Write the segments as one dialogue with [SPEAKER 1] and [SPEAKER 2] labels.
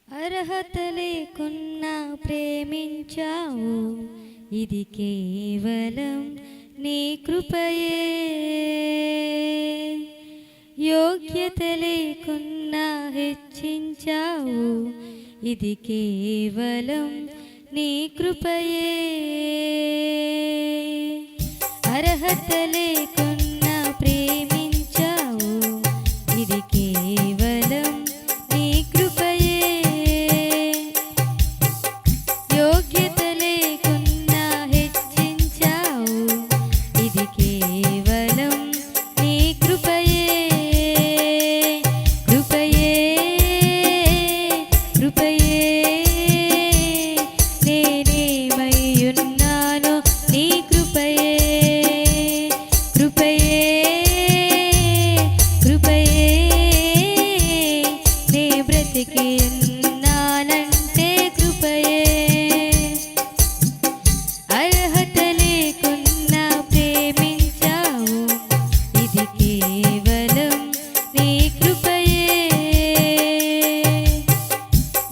[SPEAKER 1] అర్హత లేకున్నా ప్రేమించావు, ఇది కేవలం నీ కృపయే. యోగ్యత లేకున్నా హెచ్చించావు, ఇది కేవలం నీ కృపయే. అర్హత లేకున్నా ప్రేమించావు, ఇది కేవలం నీ కృపయే. యోగ్యత లేకున్నా హెచ్చించావు, ఇది కేవలం నీ కృపయే. కృపయే కృపయే నేనేమయ్యున్నానో నీ కృపయే. కృపయే కృపయే నే బ్రతికి ఉన్నానంటే కృపయే. అర్హత లేకున్నా ప్రేమించావు, ఇది కేవలం నీ కృపయే.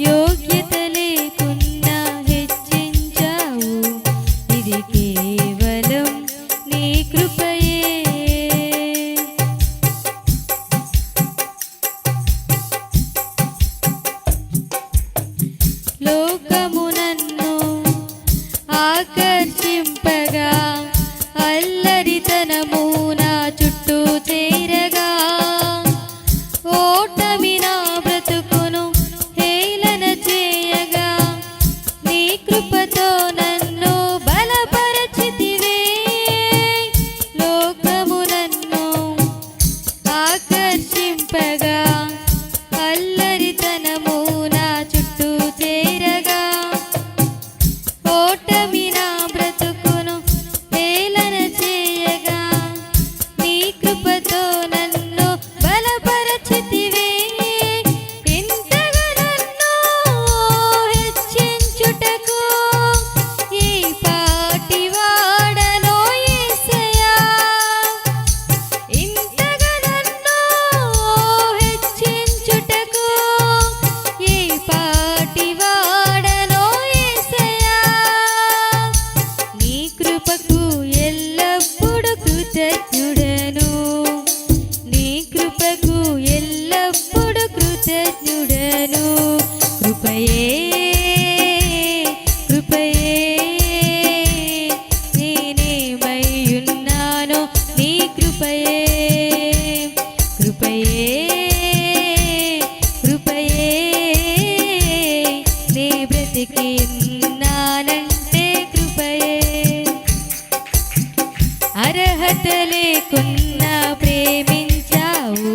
[SPEAKER 1] యోగ్యత లేకున్నా హెచ్చించావు, ఇది కేవలం నీ కృపయే. లోకము నన్ను ఆకర్షింపగా, అల్లరితనము నా చుట్టూ చేరగా, ఓటమి నా బ్రతుకును హేళన చేయగా, నీ కృపతో నన్ను బలపరచితివే. లోకము నన్ను ఆకర్షింపగా, అల్లరితనము నా చుట్టూ చేరగా, ఓటమి నా బ్రతుకును హేళన చేయగా, నీ కృపతో నన్ను బలపరచితివే. ఇంతగా నన్ను హెచ్చించుటకు ఈ పాటి వాడనో యేసయ్యా. ఇంతగా నన్ను హెచ్చించుటకు ఈ పాటి వాడనో యేసయ్యా. నీ కృపకు ఎల్లప్పుడూ కృతజ్ఞుడను, నీ కృపకు ఎల్లప్పుడూ కృతజ్ఞుడను. కృపయే కృపయే నేనేమయ్యున్నానో నీ కృపయే. కృపయే కృపయే నే బ్రతికి ఉన్నానంటే కృపయే. అర్హత లేకున్నా ప్రేమించావు,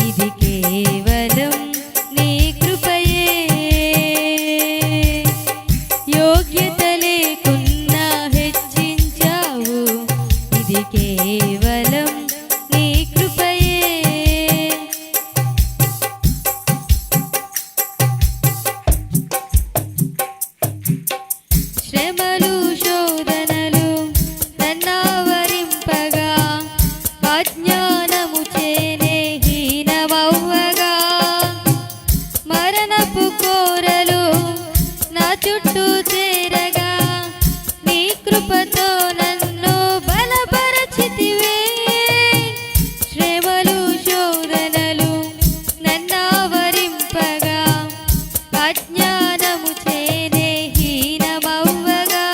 [SPEAKER 1] ఇది కేవలం నీ కృపయే. యోగ్యత లేకున్నా హెచ్చించావు, ఇది కేవలం నీ కృపయే. శ్రమలు శోధనలు నన్నావరింపగా, అజ్ఞానము చేనే హీనమవ్వగా, మరణపు కోరలు నా చుట్టూ చేరగా, నీ కృపతో నన్ను బలపరచితివే. శ్రమలు శోధనలు నన్నావరింపగా, అజ్ఞానము చేనే హీనమవ్వగా,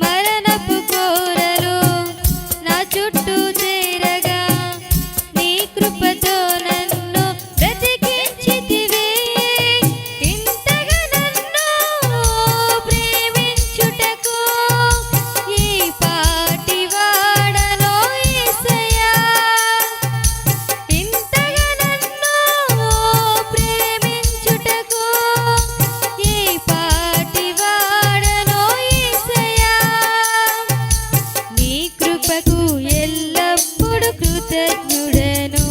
[SPEAKER 1] మరణపు కోరలు నా చుట్టూ చేరగా, నీ కృపతో నన్ను బ్రతికించితివే. ఇంతగా నన్ను ప్రేమించుటకు ఈ పాటి వాడనో యేసయ్యా. ఇంతగా నన్ను ప్రేమించుటకు ఈ పాటి వాడనో యేసయ్యా. నీ కృపకు ఎల్లప్పుడూ కృతజ్ఞుడను,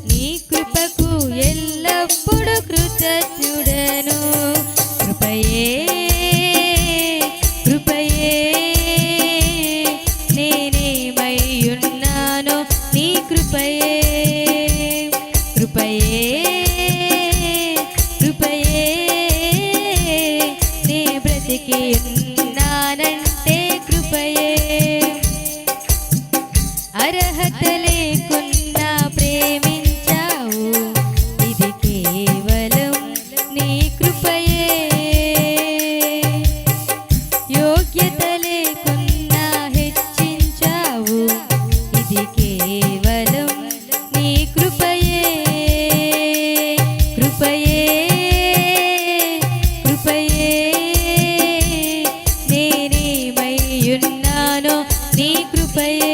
[SPEAKER 1] నీ కృపకు ఎల్లప్పుడూ కృతజ్ఞుడను. కృపయే కృపయే నేనేమయ్యున్నానో నీ కృపయే. కృపయే కేవలం నీ కృపయే కృపయే కృపయే నేనేమై ఉన్నానో నీ కృపయే